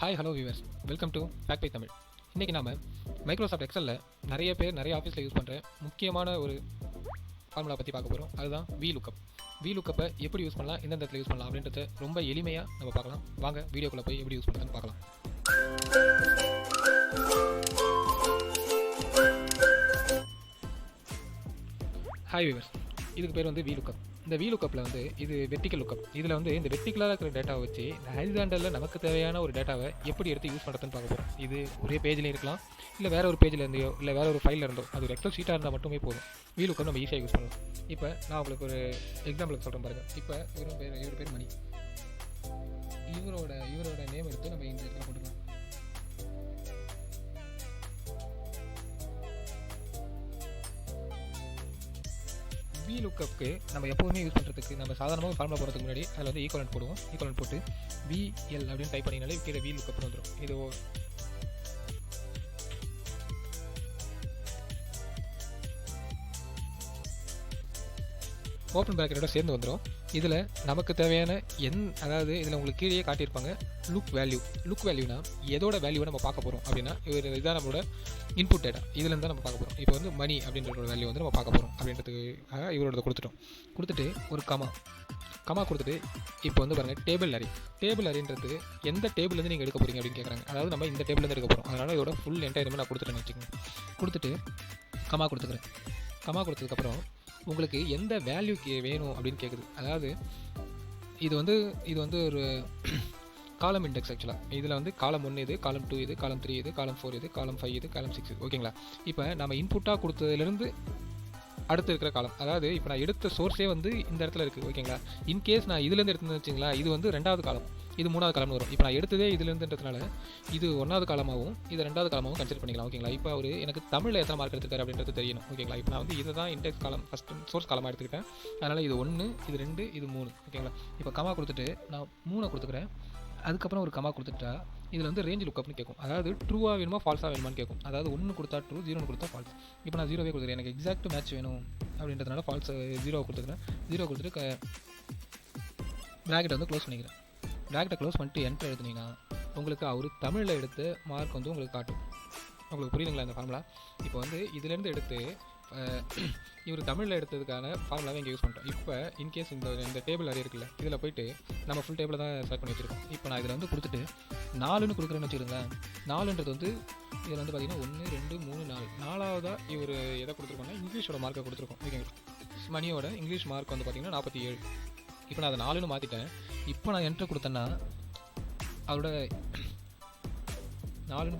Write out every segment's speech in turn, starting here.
Hi hello viewers, welcome to Fact by Tamil. இன்றைக்கி நாம் Microsoft எக்ஸலில் நிறைய பேர் நிறைய ஆஃபீஸில் யூஸ் பண்ணுற முக்கியமான ஒரு ஃபார்முலா பற்றி பார்க்க போகிறோம். அதுதான் வி லுக்கப். வி லுக்கப்பை எப்படி யூஸ் பண்ணலாம், எந்தெந்த இடத்துல யூஸ் பண்ணலாம் அப்படின்றத ரொம்ப எளிமையாக நம்ம பார்க்கலாம். வாங்க வீடியோக்குள்ளே போய் எப்படி யூஸ் பண்ணுறதுன்னு பார்க்கலாம். ஹாய் வியூவர்ஸ், இதுக்கு பேர் வந்து வி லுக்கப். இந்த வி லுக்கப்பில் வந்து இது வெர்டிக்கல் லுக்கப். இதில் வந்து இந்த வெர்டிக்கலாக இருக்கிற டேட்டாவை வச்சு ஹரிசாண்டலில் நமக்கு தேவையான ஒரு டேட்டாவை எப்படி எடுத்து யூஸ் பண்ணுறதுன்னு பார்க்க போகிறோம். இது ஒரே பேஜ்லேயும் இருக்கலாம், இல்லை வேறு ஒரு பேஜில் இருந்தோ, இல்லை வேறு ஒரு ஃபைலில் இருந்தோ, அது ஒரு எக்ஸல் ஷீட்டாக இருந்தால் மட்டுமே போதும். வி லுக்கப் நம்ம ஈஸியாக யூஸ் பண்ணலாம். இப்போ நான் உங்களுக்கு ஒரு எக்ஸாம்பிளுக்கு சொல்கிறேன் பாருங்கள். இப்போ இவர் பேர் மணி. இவரோட நேம் எடுத்து நம்ம இந்த இடத்துல போட்டுக்கலாம். வி லுக்கப்புக்கு நம்ம எப்போதுமே யூஸ் பண்ணுறதுக்கு நம்ம சாதாரணமாக ஃபார்முலா போகிறதுக்கு முன்னாடி அதில் வந்து ஈக்குவலன்ட் போடுவோம். ஈக்குவலன்ட் போட்டு VL அப்படின்னு டைப் பண்ணிங்கனாலே கீழே வி லுக்கப்னு வந்துடும். இது ஓப்பன் பிராக்கெட்டோட சேர்ந்து வந்துடும். இதில் நமக்கு தேவையான அதாவது இதில் உங்களுக்கு கீழே காட்டியிருப்பாங்க லுக் வேல்யூ. லுக் வேல்யூனா எதோட வேல்யூவை நம்ம பார்க்க போகிறோம் அப்படின்னா, இதுதான் நம்மளோட இன்புட் டேட்டா. இதுலேருந்து தான் நம்ம பார்க்க போகிறோம். இப்போ வந்து மணி அப்படின்ற வேல்யூ வந்து நம்ம பார்க்க போகிறோம் அப்படின்றதுக்காக இவரோட கொடுத்துட்டு ஒரு கமா கொடுத்துட்டு இப்போ வந்து பாருங்கள் டேபிள் அரேன்றது எந்த டேபிள்லேருந்து நீங்கள் எடுக்க போகிறீங்க அப்படின்னு கேட்குறாங்க. அதாவது நம்ம இந்த டேபிள்லேருந்து எடுக்க போகிறோம். அதனால் இதோட ஃபுல் என்டையருமே நான் கொடுத்துட்டேன்னு வச்சுக்கோங்க. கொடுத்துட்டு கமா கொடுத்ததுக்கப்புறம் உங்களுக்கு எந்த வேல்யூக்கு வேணும் அப்படின்னு கேட்குது. அதாவது இது வந்து ஒரு காலம் இண்டெக்ஸ். ஆக்சுவலாக இதில் வந்து காலம் 1 இது, காலம் 2 இது, காலம் 3 இது, காலம் 4 இது, காலம் 5 இது, காலம் 6 இது. ஓகேங்களா? இப்போ நம்ம இன்புட்டாக கொடுத்ததுலேருந்து அடுத்து இருக்கிற காலம், அதாவது இப்போ நான் எடுத்த சோர்ஸே வந்து இந்த இடத்துல இருக்குது. ஓகேங்களா? இன்கேஸ் நான் இதுலேருந்து எடுத்துன்னு வச்சிங்களா, இது வந்து 2வது காலம், இது 3வது காலம்னு வரும். இப்போ நான் எடுத்ததே இதுலேருந்துன்றதுனால இது 1வது காலமாகவும் இது 2வது காலமாகவும் கன்சிடர் பண்ணிக்கலாம். ஓகேங்களா? இப்போ எனக்கு தமிழில் எத்தனை மார்க் எடுத்துருக்காரு அப்படின்றது தெரியணும். ஓகேங்களா? இப்போ நான் வந்து இதை தான் இண்டெக்ஸ் காலம் ஃபஸ்ட்டு சோர்ஸ் காலமாக எடுத்துக்கிட்டேன். அதனால் இது 1, இது 2, இது 3. ஓகேங்களா? இப்போ கமா கொடுத்துட்டு நான் 3 கொடுத்துக்கிறேன். அதுக்கப்புறம் ஒரு கமா கொடுத்துட்டா இதில் வந்து ரேஞ்ச் லுக்கப்னு கேட்கும். அதாவது ட்ரூவாக வேணுமா ஃபால்ஸாக வேணுமான்னு கேட்கும். அதாவது 1 கொடுத்தா ட்ரூ, 0 கொடுத்தா ஃபால்ஸ். இப்போ நான் 0வே கொடுத்துக்கிறேன். எனக்கு எக்ஸாக்ட் மேட்ச் வேணும் அப்படின்றதுனால ஃபால்ஸ் 0 கொடுத்துக்கிறேன். 0 கொடுத்துட்டு ப்ராக்கெட்டை வந்து க்ளோஸ் பண்ணிக்கிறேன். ப்ராக்கெட்டை க்ளோஸ் பண்ணிட்டு என்டர் எழுதுனீங்கன்னா உங்களுக்கு அவர் தமிழில் எடுத்த மார்க் வந்து உங்களுக்கு காட்டும். உங்களுக்கு புரியுதுங்களா இந்த ஃபார்முலா? இப்போ வந்து இதுலேருந்து எடுத்து இவர் தமிழில் எடுத்ததுக்கான ஃபார்முலாவை இங்கே யூஸ் பண்ணிட்டோம். இப்போ இன்கேஸ் இந்த டேபிள் அரே இருக்குல்ல, இதில் போய்ட்டு நம்ம ஃபுல் டேபிளை தான் செலக்ட் பண்ணி வச்சுருக்கோம். இப்போ நான் இதில் வந்து கொடுத்துட்டு 4ன்னு கொடுக்குறேன்னு வச்சுருங்களேன். 4ன்றது வந்து இதில் வந்து பார்த்திங்கன்னா 1 2 3 4 4வதாக இவர் எதை கொடுத்துருக்கோன்னா இங்கிலீஷோட மார்க்கை கொடுத்துருக்கோம். ஓகேங்களா? மணியோட இங்கிலீஷ் மார்க் வந்து பார்த்திங்கன்னா 47. இப்போ நான் அதை 4ன்னு மாற்றிட்டேன். இப்போ நான் என்ட்ரு கொடுத்தேன்னா அவரோட 4ன்னு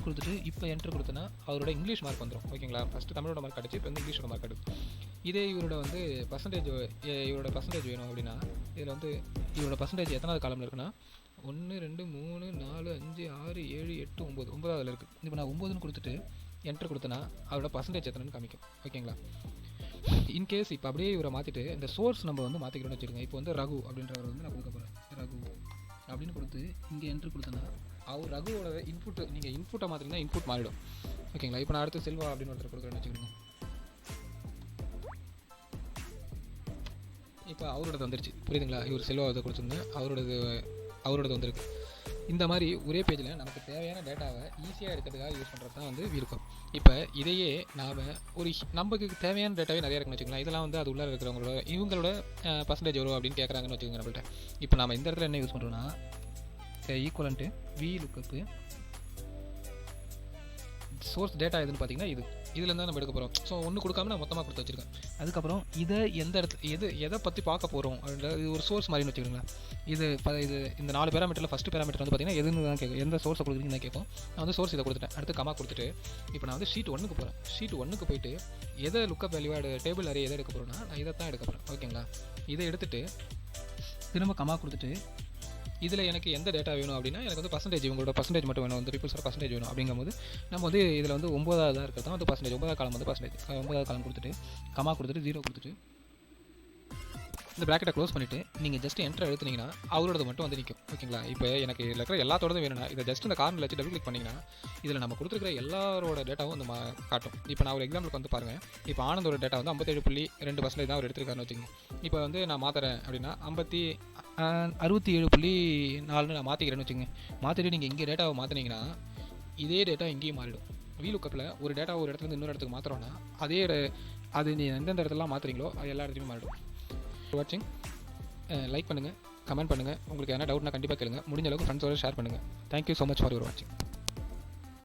கொடுத்துட்டு இப்போ என்ட்ரு கொடுத்தேன்னா அவரோட இங்கிலீஷ் மார்க் வந்துடும். ஓகேங்களா? ஃபஸ்ட்டு தமிழோட மார்க் அடிச்சு இப்போ வந்து இங்கிலீஷோட மார்க் எடுக்கும். இதே இவரோட வந்து பர்சன்டேஜ் வேணும் அப்படின்னா இதில் வந்து இவரோட பர்சன்டேஜ் எத்தனாவது காலமில் இருக்குன்னா 1 2 3 4 5 6 7 8 9 9வதில் இருக்குது. இப்போ நான் 9ன்னு கொடுத்துட்டு என்ட்ரு கொடுத்தேன்னா அவரோட பர்சன்டேஜ் எத்தனைன்னு காமிக்கும். ஓகேங்களா? இன்கேஸ் இப்போ அப்படியே இவரை மாற்றிட்டு இந்த சோர்ஸ் நம்ம வந்து மாற்றிக்கிறோன்னு வச்சுருக்கோங்க. இப்போ வந்து ரகு அப்படின்றவர் வந்து நான் கொடுக்க போகிறேன். ரகு அப்படின்னு கொடுத்து இங்கே என்ட்ரு கொடுத்தேன்னா அவர் ரகுவோட நீங்கள் இன்புட்டை மாற்றிங்கன்னா இன்புட் மாறிடும். ஓகேங்களா? இப்போ நான் அடுத்து செல்வா அப்படின்னு ஒருத்தர் கொடுக்குறேன்னு வச்சுக்கோங்க. இப்போ அவரோடது வந்துருச்சு. புரியுதுங்களா? இவர் செல்வாவை கொடுத்துருந்தேன், அவரோடது வந்திருக்கு. இந்த மாதிரி ஒரே பேஜில் நமக்கு தேவையான டேட்டாவை ஈஸியாக எடுக்கிறதுக்காக யூஸ் பண்ணுறது தான் வந்து வி லுக்கப். இப்போ இதையே நாம் நமக்கு தேவையான டேட்டாவே நிறையா இருக்குன்னு வச்சுக்கலாம். இதெல்லாம் வந்து அது உள்ளே இவங்களோட பர்சன்டேஜ் வரும் அப்படின்னு கேட்குறாங்கன்னு வச்சுக்கோங்க நம்மள்ட்ட. இப்போ நம்ம இந்த இடத்துல என்ன யூஸ் பண்ணுறோன்னா ஈக்குவலன்ட்டு வி லுக்கப்பு சோர்ஸ் டேட்டா எதுன்னு பார்த்தீங்கன்னா இதுலேருந்து தான் நம்ம எடுக்க போகிறோம். ஸோ ஒன்று கொடுக்காம நான் மொத்தமாக கொடுத்து வச்சுருக்கேன். அதுக்கப்புறம் இதை எந்த இடத்துல எதை பற்றி பார்க்க போகிறோம் அப்படின்ற இது ஒரு சோர்ஸ் மாதிரின்னு வச்சுக்கோங்களேன். இது இந்த 4 பேராமீட்டரில் ஃபஸ்ட்டு பேராமீட்டர் வந்து பார்த்தீங்கன்னா எதுன்னு தான் கேட்கும், எந்த சோர்ஸை கொடுக்குறீங்கன்னு தான் கேட்கும். நான் வந்து சோர்ஸ் இதை கொடுத்துட்டேன். அடுத்து கமா கொடுத்துட்டு இப்போ நான் வந்து ஷீட் 1க்கு போகிறேன். ஷீட் 1க்கு போயிட்டு எதை லுக்கப் வேல்யூவாக டேபிள் அரே எதை எடுக்க போகிறோன்னா நான் இதை தான் எடுக்க போகிறேன். ஓகேங்களா? இதை எடுத்துகிட்டு திரும்ப கமா கொடுத்துட்டு இதில் எனக்கு எந்த டேட்டா வேணும் அப்படின்னா எனக்கு வந்து பர்சன்டேஜ், இவங்களோட பர்சன்டேஜ் மட்டும் வேணும், வந்து பீப்புள்ஸோட பர்சன்டேஜ் வேணும். அப்படிங்கும்போது நம்ம வந்து இதில் வந்து 9வதாக இருக்கிறது வந்து பர்சன்டேஜ், 9வது காலம் வந்து பர்சன்டேஜ். 9வது காலம் கொடுத்துட்டு கமா கொடுத்துட்டு 0 கொடுத்துட்டு இந்த ப்ராக்கெட்டை க்ளோஸ் பண்ணிவிட்டு நீங்கள் ஜஸ்ட் என்ட்ரு எழுத்துனீங்கன்னா அவரோடது மட்டும் வந்து நிற்கும். ஓகேங்களா? இப்போ எனக்கு இதில் இருக்கிற எல்லாத்தோடதும் வேணும்னா இதை ஜஸ்ட் இந்த கார்னரில் வச்சு டபுள் கிளிக் பண்ணிங்கன்னா இதில் நம்ம கொடுத்துருக்கிற எல்லாரோட டேட்டாவும் வந்து காட்டும். இப்போ நான் ஒரு எக்ஸாம்பிளுக்கு வந்து பாருங்கள். இப்போ ஆனந்தோட டேட்டா வந்து 57.2% தான் அவர் எடுத்துருக்காருன்னு வச்சுக்கோங்க. இப்போ வந்து நான் மாற்றுறேன் அப்படின்னா 67.4 நான் மாற்றிக்கிறேன்னு வச்சுக்கோங்க. மாற்றிட்டு நீங்கள் இங்கே டேட்டாவை மாற்றினீங்கன்னா இதே டேட்டா இங்கேயும் மாறிடும். VLOOKUPல ஒரு டேட்டா ஒரு இடத்துலேருந்து இன்னொரு இடத்துக்கு மாற்றுறோன்னா அது நீ எந்தெந்த இடத்துலலாம் மாற்றுறீங்களோ அது எல்லா இடத்துலையுமே மாறிடும். வாட்சிங், லைக் பண்ணுங்கள், கமெண்ட் பண்ணுங்கள். உங்களுக்கு எதனா டவுட்னா கண்டிப்பாக கேளுங்க. முடிஞ்ச அளவுக்கு ஃப்ரெண்ட்ஸோட ஷேர் பண்ணுங்கள். Thank you so much for your வாட்சிங்.